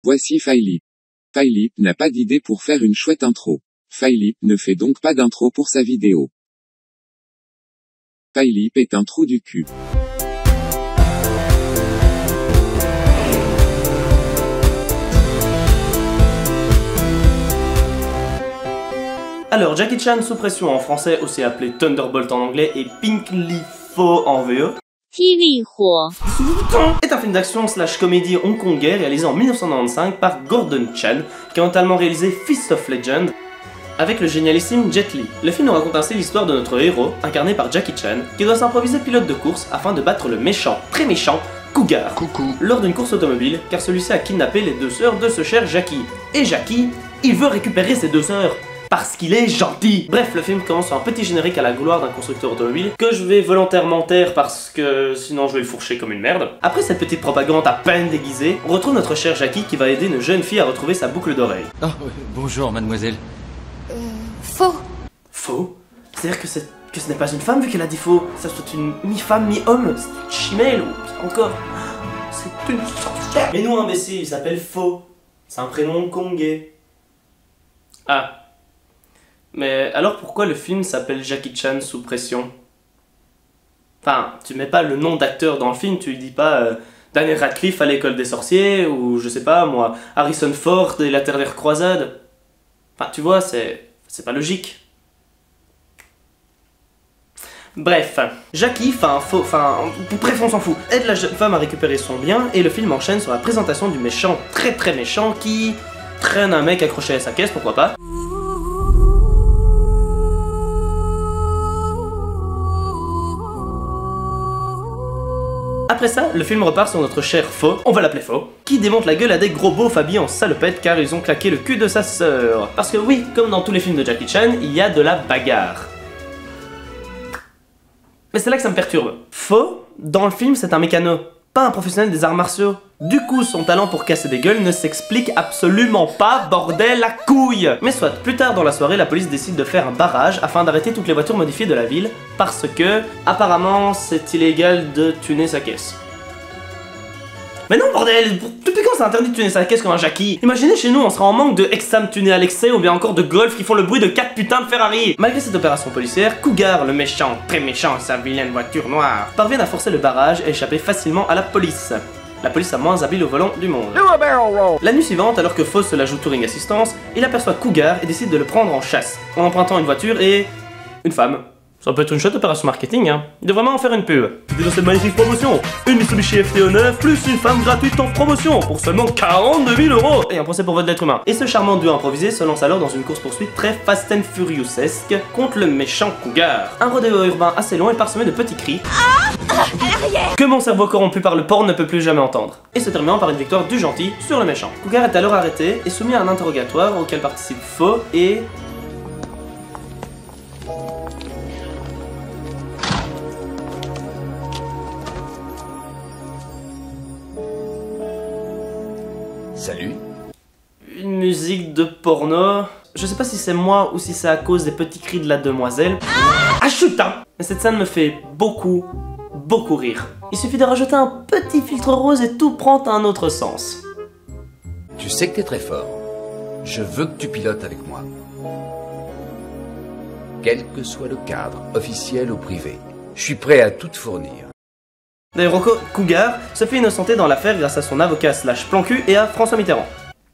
Voici Philip. Philip n'a pas d'idée pour faire une chouette intro. Philip ne fait donc pas d'intro pour sa vidéo. Philip est un trou du cul. Alors, Jackie Chan sous pression en français, aussi appelé Thunderbolt en anglais, et Pink Lee Fo en VO, est un film d'action slash comédie hongkongais réalisé en 1995 par Gordon Chan, qui a notamment réalisé Fist of Legend, avec le génialissime Jet Li. Le film nous raconte ainsi l'histoire de notre héros, incarné par Jackie Chan, qui doit s'improviser pilote de course afin de battre le méchant, très méchant, Cougar, lors d'une course automobile, car celui-ci a kidnappé les deux sœurs de ce cher Jackie. Et Jackie, il veut récupérer ses deux sœurs. Parce qu'il est gentil. Bref, le film commence sur un petit générique à la gloire d'un constructeur automobile que je vais volontairement taire parce que sinon je vais le fourcher comme une merde. Après cette petite propagande à peine déguisée, on retrouve notre cher Jackie qui va aider une jeune fille à retrouver sa boucle d'oreille. Oh, bonjour mademoiselle. Faux. Faux? C'est-à-dire que ce n'est pas une femme vu qu'elle a dit faux. Ça soit une mi-femme, mi-homme. C'est une chimelle ou pire encore. C'est une sorcière. Mais non imbécile, il s'appelle Faux. C'est un prénom hongkongais. Ah. Mais alors pourquoi le film s'appelle Jackie Chan sous pression? Enfin, tu mets pas le nom d'acteur dans le film, tu lui dis pas Daniel Radcliffe à l'école des sorciers, ou je sais pas moi, Harrison Ford et la dernière croisade. Enfin, tu vois, c'est pas logique. Bref, Jackie, bref on s'en fout, aide la jeune femme à récupérer son bien, et le film enchaîne sur la présentation du méchant très méchant qui traîne un mec accroché à sa caisse, pourquoi pas. Après ça, le film repart sur notre cher Faux, on va l'appeler Faux, qui démonte la gueule à des gros beaufs habillés en salopette car ils ont claqué le cul de sa sœur. Parce que oui, comme dans tous les films de Jackie Chan, il y a de la bagarre. Mais c'est là que ça me perturbe. Faux, dans le film, c'est un mécano, pas un professionnel des arts martiaux. Du coup, son talent pour casser des gueules ne s'explique absolument pas, bordel la couille. Mais soit, plus tard dans la soirée, la police décide de faire un barrage afin d'arrêter toutes les voitures modifiées de la ville, parce que, apparemment, c'est illégal de tuner sa caisse. Mais non, bordel, depuis quand c'est interdit de tuner sa caisse comme un Jackie? Imaginez chez nous, on sera en manque de Exam tuné à l'excès ou bien encore de Golf qui font le bruit de 4 putains de Ferrari. Malgré cette opération policière, Cougar, le méchant, très méchant, sa vilaine voiture noire, parvient à forcer le barrage et échapper facilement à la police. La police a moins habile au volant du monde. La nuit suivante, alors que Foss se la joue Touring Assistance, il aperçoit Cougar et décide de le prendre en chasse, en empruntant une voiture et... une femme. Ça peut être une chouette opération marketing, hein. Il devrait vraiment en faire une pub. C'était dans cette magnifique promotion. Une Mitsubishi FTO 9 plus une femme gratuite en promotion pour seulement 42 000 €. Et un procès pour vote d'être humain. Et ce charmant duo improvisé se lance alors dans une course-poursuite très Fast and Furious-esque contre le méchant Cougar. Un rodéo urbain assez long et parsemé de petits cris. Que mon cerveau corrompu par le porn ne peut plus jamais entendre. Et se terminant par une victoire du gentil sur le méchant. Cougar est alors arrêté et soumis à un interrogatoire auquel participe Faux et... Salut. une musique de porno. Je sais pas si c'est moi ou si c'est à cause des petits cris de la demoiselle. Ah chut hein. Mais cette scène me fait beaucoup rire. Il suffit de rajouter un petit filtre rose et tout prend un autre sens. Tu sais que t'es très fort. Je veux que tu pilotes avec moi. Quel que soit le cadre, officiel ou privé, je suis prêt à tout te fournir. D'ailleurs, Cougar se fait innocenter dans l'affaire grâce à son avocat slash plan cul et à François Mitterrand.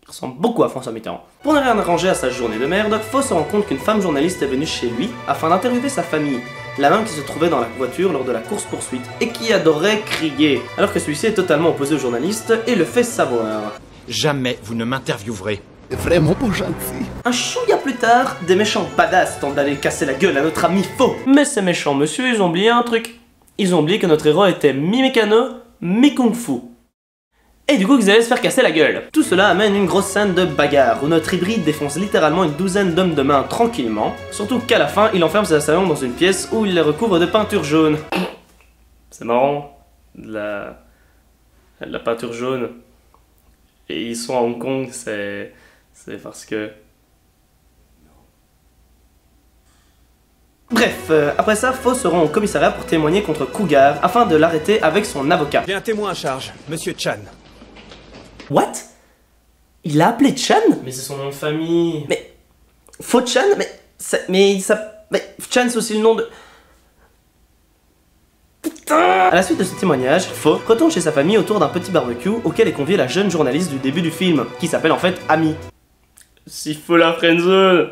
Il ressemble beaucoup à François Mitterrand. Pour ne rien arranger à sa journée de merde, Faux se rend compte qu'une femme journaliste est venue chez lui afin d'interviewer sa famille, la même qui se trouvait dans la voiture lors de la course-poursuite et qui adorait crier, alors que celui-ci est totalement opposé au journaliste et le fait savoir. Jamais vous ne m'interviewerez. Vraiment pas gentil. Un chouïa plus tard, des méchants badass tentent d'aller casser la gueule à notre ami Faux. Mais ces méchants monsieur, ils ont oublié un truc. Ils ont oublié que notre héros était mi-mécano, mi-kung-fu. Et du coup, ils allaient se faire casser la gueule. Tout cela amène une grosse scène de bagarre, où notre hybride défonce littéralement une douzaine d'hommes de main tranquillement, surtout qu'à la fin, il enferme ses assaillants dans une pièce où il les recouvre de peinture jaune. C'est marrant, de la peinture jaune. Et ils sont à Hong Kong, c'est parce que... Bref, après ça, Faux se rend au commissariat pour témoigner contre Cougar afin de l'arrêter avec son avocat. J'ai un témoin à charge, Monsieur Chan. What? Il l'a appelé Chan? Mais c'est son nom de famille. Mais... Fo-chan? Mais Chan c'est aussi le nom de... Putain! À la suite de ce témoignage, Fo retourne chez sa famille autour d'un petit barbecue auquel est conviée la jeune journaliste du début du film, qui s'appelle en fait Ami. Si Fo la friendzone,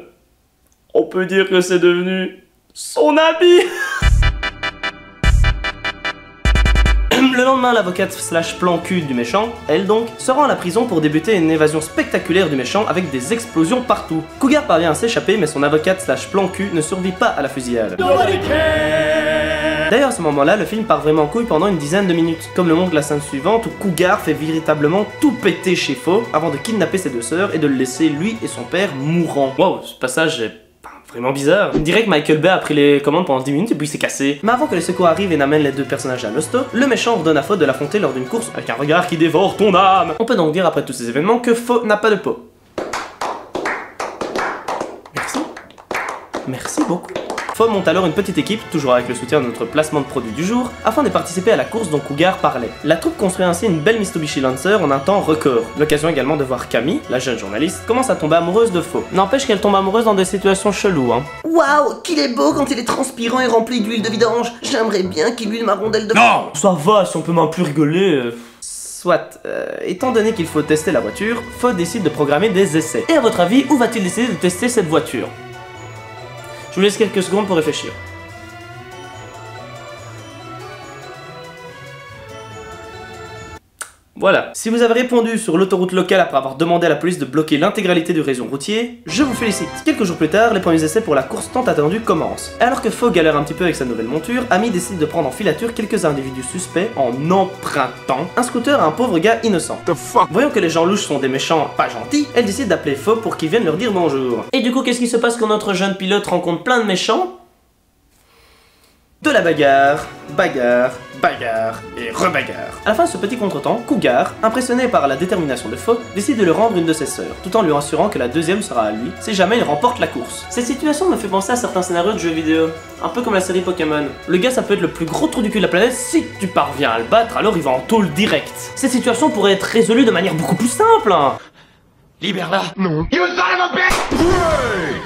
on peut dire que c'est devenu son ami. Le lendemain, l'avocate slash plan cul du méchant, elle donc, se rend à la prison pour débuter une évasion spectaculaire du méchant avec des explosions partout. Cougar parvient à s'échapper, mais son avocate slash plan cul ne survit pas à la fusillade. D'ailleurs, à ce moment-là, le film part vraiment en couille pendant une dizaine de minutes, comme le montre la scène suivante où Cougar fait véritablement tout péter chez Fo avant de kidnapper ses deux sœurs et de le laisser lui et son père mourants. Wow, ce passage est vraiment bizarre. On dirait que Michael Bay a pris les commandes pendant 10 minutes et puis il s'est cassé. Mais avant que les secours arrivent et n'amènent les deux personnages à l'hosto, le méchant ordonne à Fo de l'affronter lors d'une course avec un regard qui dévore ton âme. On peut donc dire après tous ces événements que Fo n'a pas de peau. Merci. Merci beaucoup. Fo monte alors une petite équipe, toujours avec le soutien de notre placement de produit du jour, afin de participer à la course dont Cougar parlait. La troupe construit ainsi une belle Mitsubishi Lancer en un temps record. L'occasion également de voir Camille, la jeune journaliste, commence à tomber amoureuse de Fo. N'empêche qu'elle tombe amoureuse dans des situations cheloues, hein. Waouh, qu'il est beau quand il est transpirant et rempli d'huile de vidange. J'aimerais bien qu'il huile ma rondelle de... Non! Ça va, si on peut même plus rigoler... Soit, étant donné qu'il faut tester la voiture, Fo décide de programmer des essais. Et à votre avis, où va-t-il décider de tester cette voiture? Je vous laisse quelques secondes pour réfléchir. Voilà. Si vous avez répondu sur l'autoroute locale après avoir demandé à la police de bloquer l'intégralité du réseau routier, je vous félicite. Quelques jours plus tard, les premiers essais pour la course tant attendue commencent. Alors que Fo galère un petit peu avec sa nouvelle monture, Ami décide de prendre en filature quelques individus suspects en empruntant un scooter à un pauvre gars innocent. Voyant que les gens louches sont des méchants pas gentils, elle décide d'appeler Fo pour qu'il vienne leur dire bonjour. Et du coup, qu'est-ce qui se passe quand notre jeune pilote rencontre plein de méchants? De la bagarre, bagarre, bagarre et rebagarre. À la fin de ce petit contretemps, Cougar, impressionné par la détermination de Fo, décide de le rendre une de ses sœurs, tout en lui assurant que la deuxième sera à lui, si jamais il remporte la course. Cette situation me fait penser à certains scénarios de jeux vidéo, un peu comme la série Pokémon. Le gars ça peut être le plus gros trou du cul de la planète, si tu parviens à le battre, alors il va en tôle direct. Cette situation pourrait être résolue de manière beaucoup plus simple, hein. Libère-la! Non!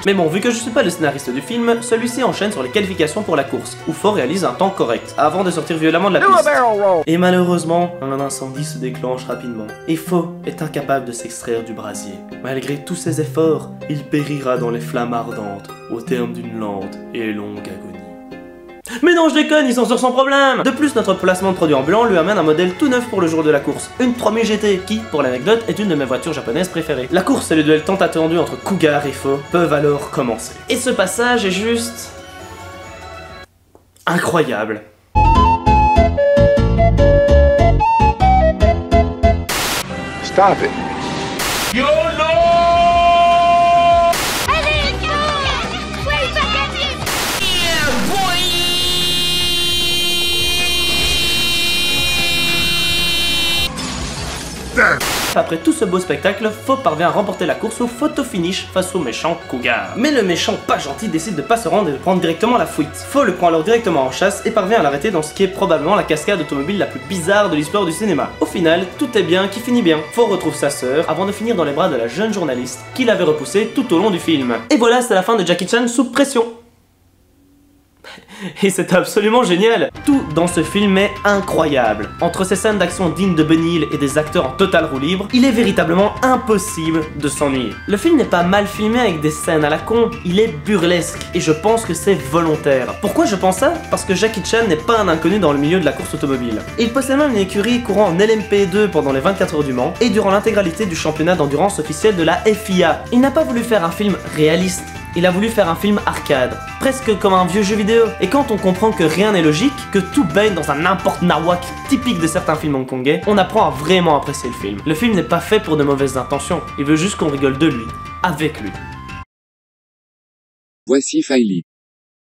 Mais bon, vu que je suis pas le scénariste du film, celui-ci enchaîne sur les qualifications pour la course, où Fo réalise un temps correct, avant de sortir violemment de la piste. Et malheureusement, un incendie se déclenche rapidement, et Fo est incapable de s'extraire du brasier. Malgré tous ses efforts, il périra dans les flammes ardentes, au terme d'une lente et longue agonie. Mais non, je déconne, il s'en sort sans problème. De plus, notre placement de produit ambulant lui amène un modèle tout neuf pour le jour de la course, une 3000 GT, qui, pour l'anecdote, est une de mes voitures japonaises préférées. La course et le duel tant attendu entre Cougar et Fo peuvent alors commencer. Et ce passage est juste... incroyable. Stop it. Allez, go! Ouais, il va gagner! Après tout ce beau spectacle, Fo parvient à remporter la course au photo finish face au méchant Cougar. Mais le méchant pas gentil décide de pas se rendre et de prendre directement la fuite. Fo le prend alors directement en chasse et parvient à l'arrêter dans ce qui est probablement la cascade automobile la plus bizarre de l'histoire du cinéma. Au final, tout est bien qui finit bien. Fo retrouve sa sœur avant de finir dans les bras de la jeune journaliste qui l'avait repoussé tout au long du film. Et voilà, c'est la fin de Jackie Chan sous pression. Et c'est absolument génial. Tout dans ce film est incroyable. Entre ces scènes d'action dignes de Benny Hill et des acteurs en totale roue libre, il est véritablement impossible de s'ennuyer. Le film n'est pas mal filmé avec des scènes à la con, il est burlesque et je pense que c'est volontaire. Pourquoi je pense ça? Parce que Jackie Chan n'est pas un inconnu dans le milieu de la course automobile. Il possède même une écurie courant en LMP2 pendant les 24 heures du Mans et durant l'intégralité du championnat d'endurance officiel de la FIA. Il n'a pas voulu faire un film réaliste, il a voulu faire un film arcade, presque comme un vieux jeu vidéo. Et quand on comprend que rien n'est logique, que tout baigne dans un n'importe nawak typique de certains films hongkongais, on apprend à vraiment apprécier le film. Le film n'est pas fait pour de mauvaises intentions, il veut juste qu'on rigole de lui, avec lui. Voici Philip.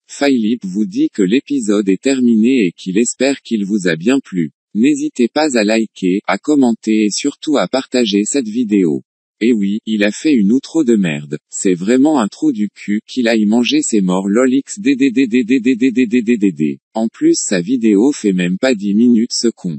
Philip vous dit que l'épisode est terminé et qu'il espère qu'il vous a bien plu. N'hésitez pas à liker, à commenter et surtout à partager cette vidéo. Et oui, il a fait une outro de merde. C'est vraiment un trou du cul qu'il aille manger ses morts lol xddddddddddddd. En plus sa vidéo fait même pas 10 minutes ce con.